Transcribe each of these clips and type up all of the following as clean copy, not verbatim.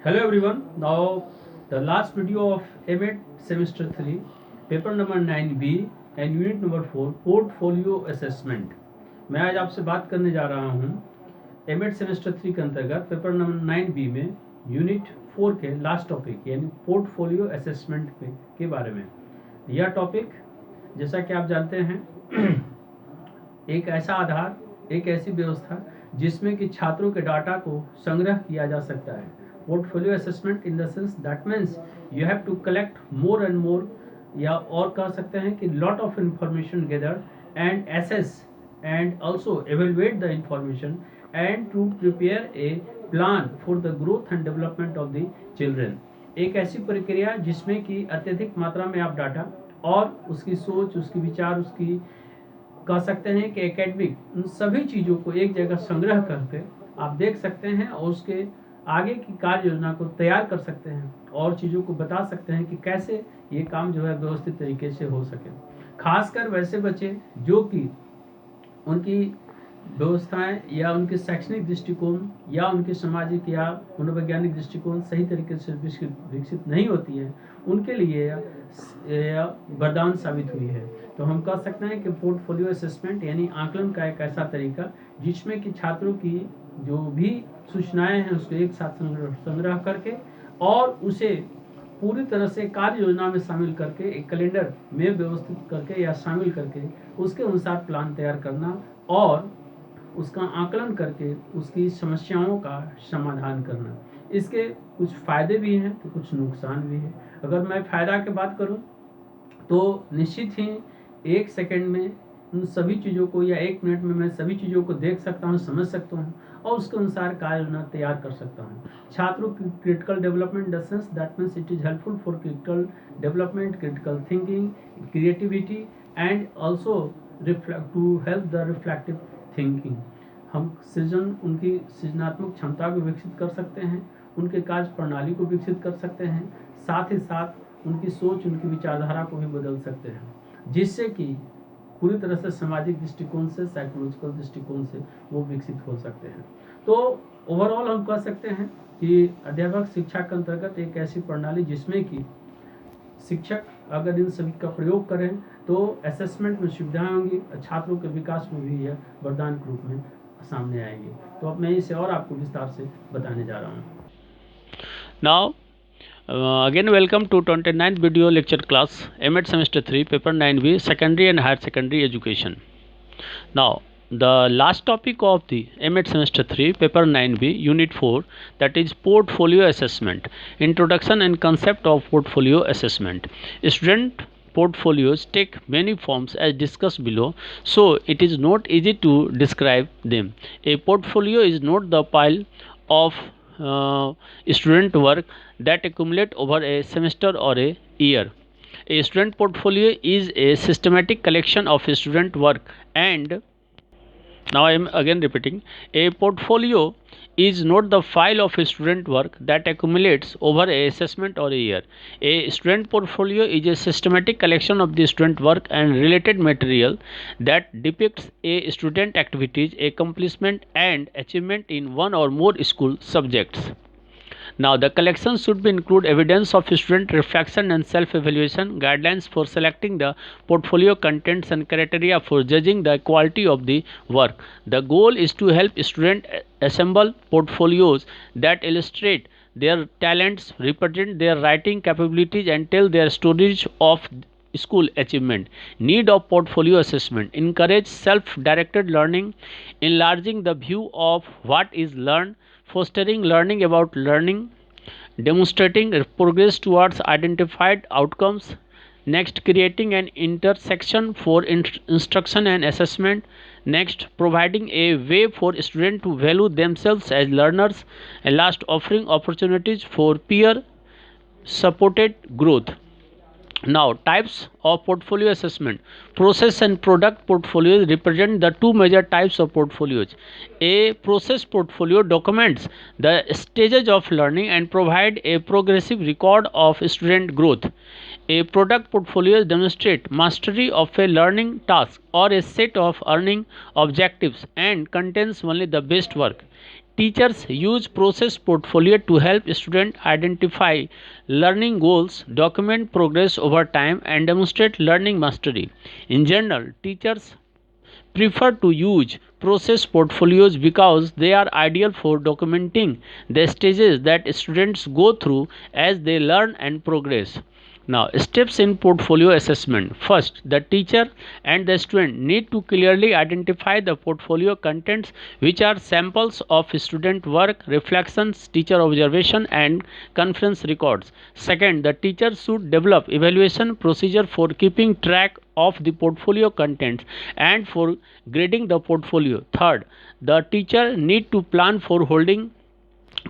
Hello everyone. Now the last video of AMET semester 3, paper number 9B and unit number 4, portfolio assessment. मैं आज आपसे बात करने जा रहा हूँ AMET semester 3 के अंतर्गत पेपर नंबर 9B में यूनिट 4 के लास्ट टॉपिक यानी पोर्टफोलियो असेसमेंट के बारे में। यह टॉपिक जैसा कि आप जानते हैं एक ऐसा आधार, एक ऐसी व्यवस्था जिसमें कि छात्रों के डाटा को संग्रह किया जा सकता है। Portfolio assessment in the sense that means you have to collect more and more, या और कह सकते हैं कि lot of information gather and assess and also evaluate the information and to prepare a plan for the growth and development of the children. एक ऐसी प्रक्रिया जिसमें कि अत्यधिक मात्रा में आप डाटा और उसकी सोच, उसकी विचार, उसकी कह सकते हैं कि एकेडमिक, उन सभी चीज़ों को एक जगह संग्रह करके आप देख सकते हैं और उसके आगे की कार्य योजना को तैयार कर सकते हैं और चीज़ों को बता सकते हैं कि कैसे ये काम जो है व्यवस्थित तरीके से हो सके। खासकर वैसे बच्चे जो कि उनकी व्यवस्थाएं या उनके शैक्षणिक दृष्टिकोण या उनके सामाजिक या मनोवैज्ञानिक दृष्टिकोण सही तरीके से विकसित नहीं होती है, उनके लिए यह वरदान साबित हुई है। तो हम कह सकते हैं कि पोर्टफोलियो असेसमेंट यानी आकलन का एक ऐसा तरीका जिसमें कि छात्रों की जो भी सूचनाएं हैं उसको एक साथ संग्रह करके और उसे पूरी तरह से कार्य योजना में शामिल करके एक कैलेंडर में व्यवस्थित करके या शामिल करके उसके अनुसार प्लान तैयार करना और उसका आकलन करके उसकी समस्याओं का समाधान करना। इसके कुछ फ़ायदे भी हैं तो कुछ नुकसान भी हैं। अगर मैं फ़ायदा की बात करूं तो निश्चित ही एक सेकंड में उन सभी चीज़ों को या एक मिनट में मैं सभी चीज़ों को देख सकता हूँ, समझ सकता हूँ और उसके अनुसार कार्य योजना तैयार कर सकता हूँ। छात्रों की critical development in the sense that means it is helpful for critical development, critical thinking, creativity and also to help the reflective thinking. हम उनकी सृजनात्मक क्षमता को विकसित कर सकते हैं, उनके कार्य प्रणाली को विकसित कर सकते हैं, साथ ही साथ उनकी सोच, उनकी विचारधारा को भी बदल सकते हैं, जिससे कि पूरी तरह से सामाजिक दृष्टिकोण से, साइकोलॉजिकल दृष्टिकोण से वो विकसित हो सकते हैं। तो ओवरऑल हम कह सकते हैं कि अध्यापक शिक्षा के अंतर्गत एक ऐसी प्रणाली जिसमें कि शिक्षक अगर इन सभी का प्रयोग करें तो असेसमेंट में सुविधाएं होंगी, छात्रों के विकास में भी यह वरदान के रूप में सामने आएंगे। तो अब मैं इसे और आपको विस्तार से बताने जा रहा हूँ। Now, again welcome to 29th video lecture class AMET semester 3 paper 9B secondary and higher secondary education. Now, the last topic of the AMET semester 3 paper 9B unit 4, that is portfolio assessment, introduction and concept of portfolio assessment. Student portfolios take many forms as discussed below, so it is not easy to describe them. A portfolio is not the pile of student work that accumulate over a semester or a year. A student portfolio is a systematic collection of student work, and now I am again repeating, a portfolio is not the file of student work that accumulates over a assessment or a year. A student portfolio is a systematic collection of the student work and related material that depicts a student activities, accomplishment and achievement in one or more school subjects. Now, the collection should be include evidence of student reflection and self-evaluation, guidelines for selecting the portfolio contents and criteria for judging the quality of the work. The goal is to help students assemble portfolios that illustrate their talents, represent their writing capabilities and tell their stories of school achievement. Need of portfolio assessment: encourage self-directed learning, enlarging the view of what is learned, fostering learning about learning, demonstrating progress towards identified outcomes. Next, creating an intersection for instruction and assessment. Next, providing a way for students to value themselves as learners. And last, offering opportunities for peer supported growth. Now, types of portfolio assessment. Process and product portfolios represent the two major types of portfolios. A process portfolio documents the stages of learning and provide a progressive record of student growth. A product portfolio demonstrates mastery of a learning task or a set of earning objectives and contains only the best work. teachers use process portfolio to help student identify learning goals, document progress over time, and demonstrate learning mastery. In general, teachers prefer to use process portfolios because they are ideal for documenting the stages that students go through as they learn and progress. Now, steps in portfolio assessment. First, the teacher and the student need to clearly identify the portfolio contents, which are samples of student work, reflections, teacher observation, and conference records. Second, the teacher should develop evaluation procedure for keeping track of the portfolio contents and for grading the portfolio. Third, the teacher need to plan for holding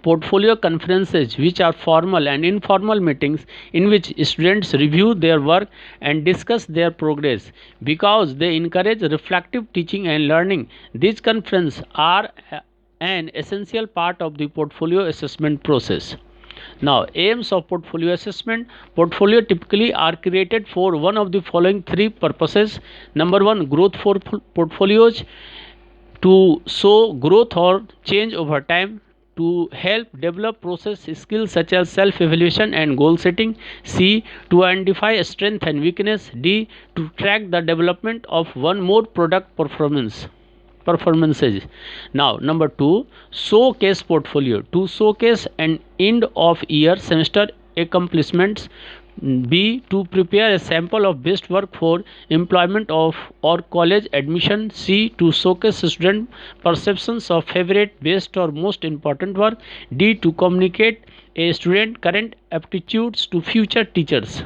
portfolio conferences, which are formal and informal meetings in which students review their work and discuss their progress. Because they encourage reflective teaching and learning, these conferences are an essential part of the portfolio assessment process. Now, aims of portfolio assessment. Portfolio typically are created for one of the following three purposes. Number one, growth for portfolios, to show growth or change over time, to help develop process skills such as self-evaluation and goal setting. C, to identify strength and weakness. D, to track the development of one more product performances. Now, number two, showcase portfolio, to showcase an end of year semester accomplishments. B, to prepare a sample of best work for employment of or college admission. C, to showcase student perceptions of favorite, best or most important work. D, to communicate a student current aptitudes to future teachers.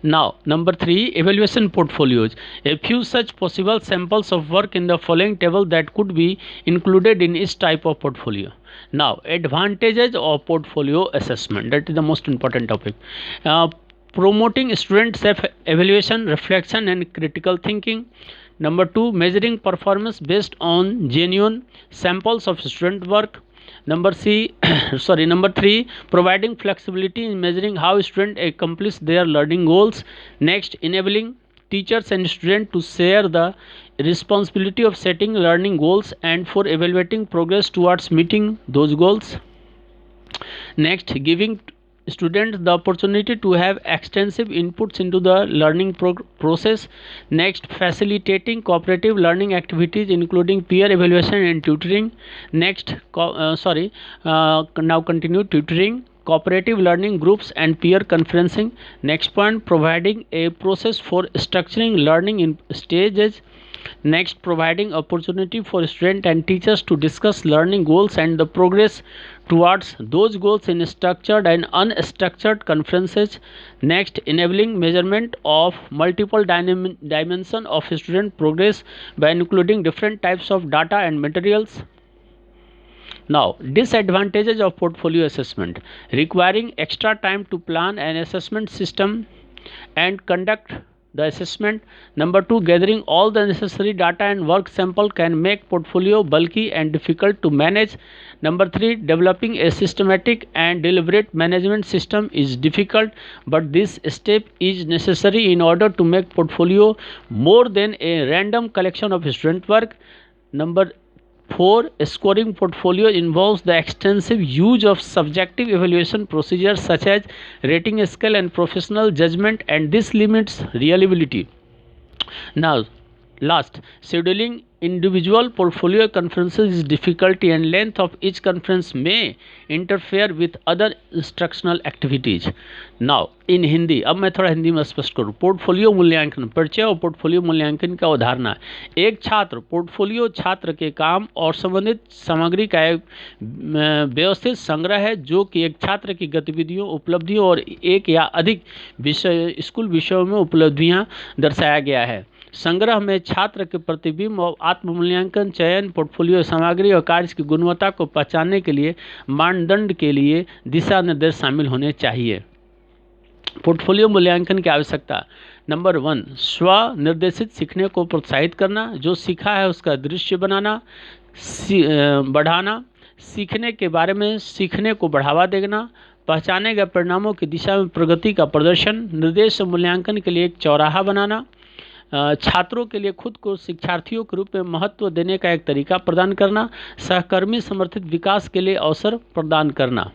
Now, number three, evaluation portfolios. A few such possible samples of work in the following table that could be included in each type of portfolio. Now, advantages of portfolio assessment. That is the most important topic. Promoting student self-evaluation, reflection, and critical thinking. Number two, measuring performance based on genuine samples of student work. Number three, providing flexibility in measuring how students accomplish their learning goals. Next, enabling teachers and students to share the responsibility of setting learning goals and for evaluating progress towards meeting those goals. Next, giving students the opportunity to have extensive inputs into the learning process. Next, facilitating cooperative learning activities including peer evaluation and tutoring. Next, now continue tutoring, cooperative learning groups and peer conferencing. Next point, providing a process for structuring learning in stages. Next, providing opportunity for students and teachers to discuss learning goals and the progress towards those goals in structured and unstructured conferences. Next, enabling measurement of multiple dimensions of student progress by including different types of data and materials. Now, disadvantages of portfolio assessment: requiring extra time to plan an assessment system and conduct the assessment. Number two, gathering all the necessary data and work sample can make portfolio bulky and difficult to manage. Number three, developing a systematic and deliberate management system is difficult, but this step is necessary in order to make portfolio more than a random collection of student work. Number four, scoring portfolio involves the extensive use of subjective evaluation procedures such as rating scale and professional judgment, and this limits reliability. Now, last, scheduling individual portfolio conferences is difficulty, and length of each conference may interfere with other instructional activities. Now, in Hindi, अब मैं थोड़ा हिंदी में स्पष्ट करूँ. Portfolio मूल्यांकन, परिचय और portfolio मूल्यांकन का अवधारणा. एक छात्र पोर्टफोलियो छात्र के काम और संबंधित सामग्री का एक व्यवस्थित संग्रह है जो कि एक छात्र की गतिविधियों, उपलब्धियों और एक या अधिक स्कूल विषयों में उपलब्धियां दर्शाया गया है. संग्रह में छात्र के प्रतिबिंब और आत्ममूल्यांकन, चयन, पोर्टफोलियो सामग्री और कार्य की गुणवत्ता को पहचानने के लिए मानदंड के लिए दिशा निर्देश शामिल होने चाहिए. पोर्टफोलियो मूल्यांकन की आवश्यकता. नंबर वन, स्व निर्देशित सीखने को प्रोत्साहित करना. जो सीखा है उसका दृश्य बनाना, बढ़ाना, सीखने के बारे में सीखने को बढ़ावा देना, पहचाने गए परिणामों की दिशा में प्रगति का प्रदर्शन, निर्देश मूल्यांकन के लिए एक चौराहा बनाना. छात्रों के लिए खुद को शिक्षार्थियों के रूप में महत्व देने का एक तरीका प्रदान करना, सहकर्मी समर्थित विकास के लिए अवसर प्रदान करना।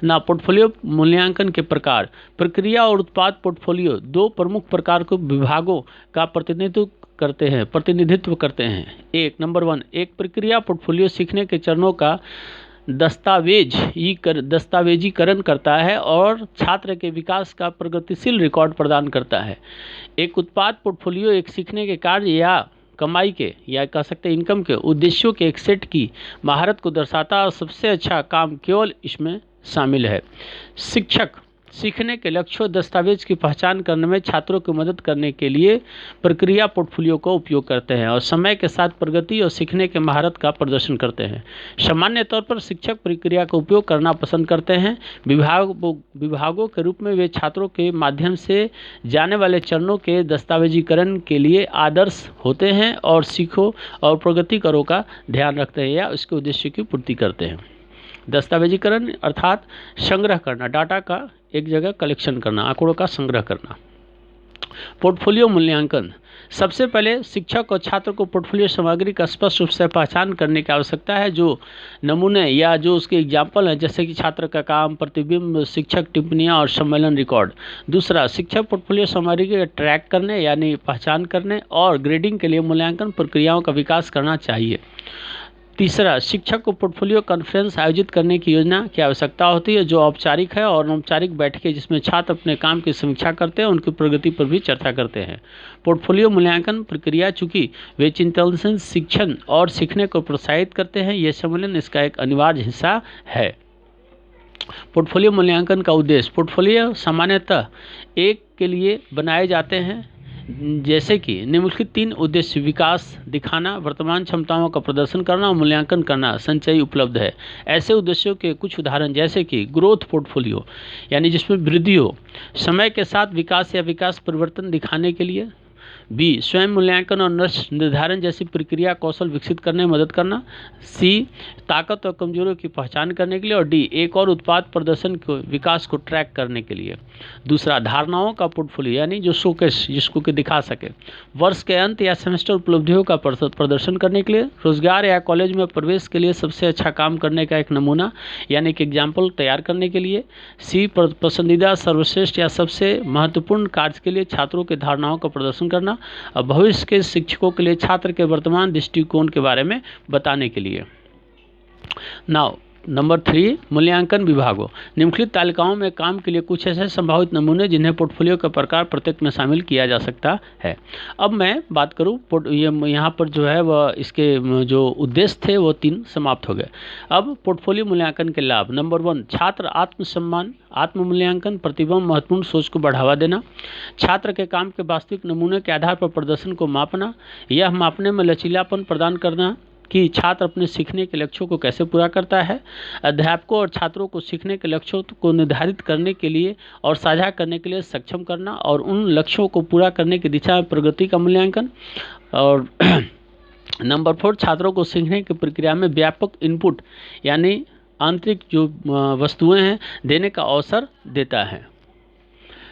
ना पोर्टफोलियो मूल्यांकन के प्रकार। प्रक्रिया और उत्पाद पोर्टफोलियो दो प्रमुख प्रकार के विभागों का प्रतिनिधित्व करते हैं। नंबर 1, एक प्रक्रिया पोर्टफोलियो सीखने के चरणों का दस्तावेजीकरण करता है और छात्र के विकास का प्रगतिशील रिकॉर्ड प्रदान करता है। एक उत्पाद पोर्टफोलियो एक सीखने के कार्य या कमाई के या कह सकते हैं इनकम के उद्देश्यों के एक सेट की महारत को दर्शाता है और सबसे अच्छा काम केवल इसमें शामिल है। शिक्षक सीखने के लक्ष्यों दस्तावेज की पहचान करने में छात्रों की मदद करने के लिए प्रक्रिया पोर्टफोलियो का उपयोग करते हैं और समय के साथ प्रगति और सीखने के महारत का प्रदर्शन करते हैं। सामान्य तौर पर शिक्षक प्रक्रिया का उपयोग करना पसंद करते हैं। विभागों के रूप में वे छात्रों के माध्यम से जाने वाले चरणों के दस्तावेजीकरण के लिए आदर्श होते हैं और सीखो और प्रगति करो का ध्यान रखते हैं या उसके उद्देश्य की पूर्ति करते हैं। दस्तावेजीकरण अर्थात संग्रह करना, डाटा का एक जगह कलेक्शन करना, आंकड़ों का संग्रह करना। पोर्टफोलियो मूल्यांकन। सबसे पहले शिक्षक और छात्र को पोर्टफोलियो सामग्री का स्पष्ट रूप से पहचान करने की आवश्यकता है, जो नमूने या जो उसके एग्जाम्पल हैं, जैसे कि छात्र का काम, प्रतिबिंब, शिक्षक टिप्पणियां और सम्मेलन रिकॉर्ड। दूसरा, शिक्षक पोर्टफोलियो सामग्री के ट्रैक करने यानी पहचान करने और ग्रेडिंग के लिए मूल्यांकन प्रक्रियाओं का विकास करना चाहिए। तीसरा, शिक्षक को पोर्टफोलियो कॉन्फ्रेंस आयोजित करने की योजना की आवश्यकता होती है, जो औपचारिक है और अनौपचारिक बैठकें जिसमें छात्र अपने काम की समीक्षा करते हैं, उनकी प्रगति पर भी चर्चा करते हैं। पोर्टफोलियो मूल्यांकन प्रक्रिया चूंकि वे चिंतनशील शिक्षण और सीखने को प्रोत्साहित करते हैं, यह सम्मेलन इसका एक अनिवार्य हिस्सा है। पोर्टफोलियो मूल्यांकन का उद्देश्य। पोर्टफोलियो सामान्यतः एक के लिए बनाए जाते हैं, जैसे कि निम्नलिखित 3 उद्देश्य विकास दिखाना, वर्तमान क्षमताओं का प्रदर्शन करना और मूल्यांकन करना संचयी उपलब्ध है। ऐसे उद्देश्यों के कुछ उदाहरण जैसे कि ग्रोथ पोर्टफोलियो यानी जिसमें वृद्धि हो, समय के साथ विकास या विकास परिवर्तन दिखाने के लिए। बी, स्वयं मूल्यांकन और लक्ष्य निर्धारण जैसी प्रक्रिया कौशल विकसित करने में मदद करना। सी, ताकत और कमजोरियों की पहचान करने के लिए। और डी, एक और उत्पाद प्रदर्शन को विकास को ट्रैक करने के लिए। दूसरा, धारणाओं का पोर्टफोलियो यानी जो शोकेस जिसको कि दिखा सके, वर्ष के अंत या सेमेस्टर उपलब्धियों का प्रदर्शन करने के लिए। रोजगार या कॉलेज में प्रवेश के लिए सबसे अच्छा काम करने का एक नमूना यानी कि एग्जाम्पल तैयार करने के लिए। सी, पसंदीदा, सर्वश्रेष्ठ या सबसे महत्वपूर्ण कार्य के लिए छात्रों के धारणाओं का प्रदर्शन करना और भविष्य के शिक्षकों के लिए छात्र के वर्तमान दृष्टिकोण के बारे में बताने के लिए। नाउ नंबर 3, मूल्यांकन विभागों। निम्नलिखित तालिकाओं में काम के लिए कुछ ऐसे संभावित नमूने जिन्हें पोर्टफोलियो का प्रकार प्रत्येक में शामिल किया जा सकता है। अब मैं बात करूँ यहाँ पर जो है वह इसके जो उद्देश्य थे वो 3 समाप्त हो गए। अब पोर्टफोलियो मूल्यांकन के लाभ। नंबर 1, छात्र आत्मसम्मान, आत्म मूल्यांकन, प्रतिबिंब, महत्वपूर्ण सोच को बढ़ावा देना, छात्र के काम के वास्तविक नमूने के आधार पर प्रदर्शन को मापना, यह मापने में लचीलापन प्रदान करना कि छात्र अपने सीखने के लक्ष्यों को कैसे पूरा करता है, अध्यापकों और छात्रों को सीखने के लक्ष्यों को निर्धारित करने के लिए और साझा करने के लिए सक्षम करना और उन लक्ष्यों को पूरा करने की दिशा में प्रगति का मूल्यांकन। और नंबर 4, छात्रों को सीखने की प्रक्रिया में व्यापक इनपुट यानी आंतरिक जो वस्तुएं हैं देने का अवसर देता है।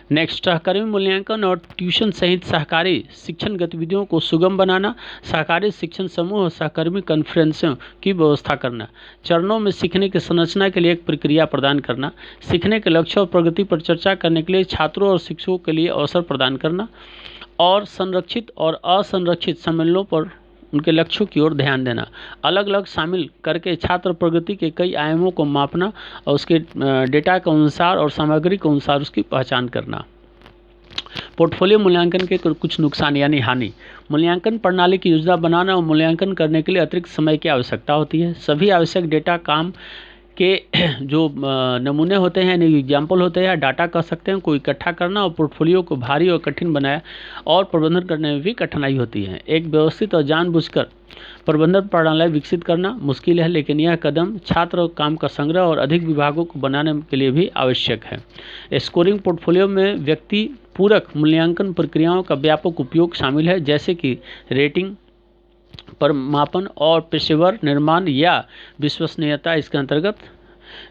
नेक्स्ट, सहकर्मी मूल्यांकन और ट्यूशन सहित सहकारी शिक्षण गतिविधियों को सुगम बनाना, सहकारी शिक्षण समूह और सहकर्मी कॉन्फ्रेंसों की व्यवस्था करना, चरणों में सीखने की संरचना के लिए एक प्रक्रिया प्रदान करना, सीखने के लक्ष्य और प्रगति पर चर्चा करने के लिए छात्रों और शिक्षकों के लिए अवसर प्रदान करना और संरक्षित और असंरक्षित सम्मेलनों पर उनके लक्ष्यों की ओर ध्यान देना, अलग अलग शामिल करके छात्र प्रगति के कई आयामों को मापना और उसके डेटा के अनुसार और सामग्री के अनुसार उसकी पहचान करना। पोर्टफोलियो मूल्यांकन के कुछ नुकसान यानी हानि। मूल्यांकन प्रणाली की योजना बनाना और मूल्यांकन करने के लिए अतिरिक्त समय की आवश्यकता होती है। सभी आवश्यक डेटा काम के जो नमूने होते हैं यानी एग्जाम्पल होते हैं या डाटा कह सकते हैं को इकट्ठा करना और पोर्टफोलियो को भारी और कठिन बनाया और प्रबंधन करने में भी कठिनाई होती है। एक व्यवस्थित और जानबूझकर प्रबंधन प्रणाली विकसित करना मुश्किल है, लेकिन यह कदम छात्र और काम का संग्रह और अधिक विभागों को बनाने के लिए भी आवश्यक है। स्कोरिंग पोर्टफोलियो में व्यक्ति पूरक मूल्यांकन प्रक्रियाओं का व्यापक उपयोग शामिल है, जैसे कि रेटिंग, पर मापन और पेशेवर निर्माण या विश्वसनीयता। इसके अंतर्गत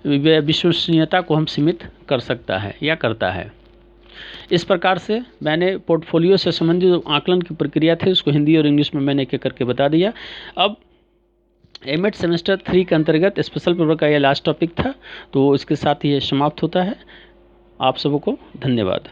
विश्वसनीयता को हम सीमित कर सकता है या करता है। इस प्रकार से मैंने पोर्टफोलियो से संबंधित जो आकलन की प्रक्रिया थी उसको हिंदी और इंग्लिश में मैंने एक एक करके बता दिया। अब एमएड सेमेस्टर 3 के अंतर्गत स्पेशल पेपर का यह लास्ट टॉपिक था, तो इसके साथ ही ये समाप्त होता है। आप सबको धन्यवाद।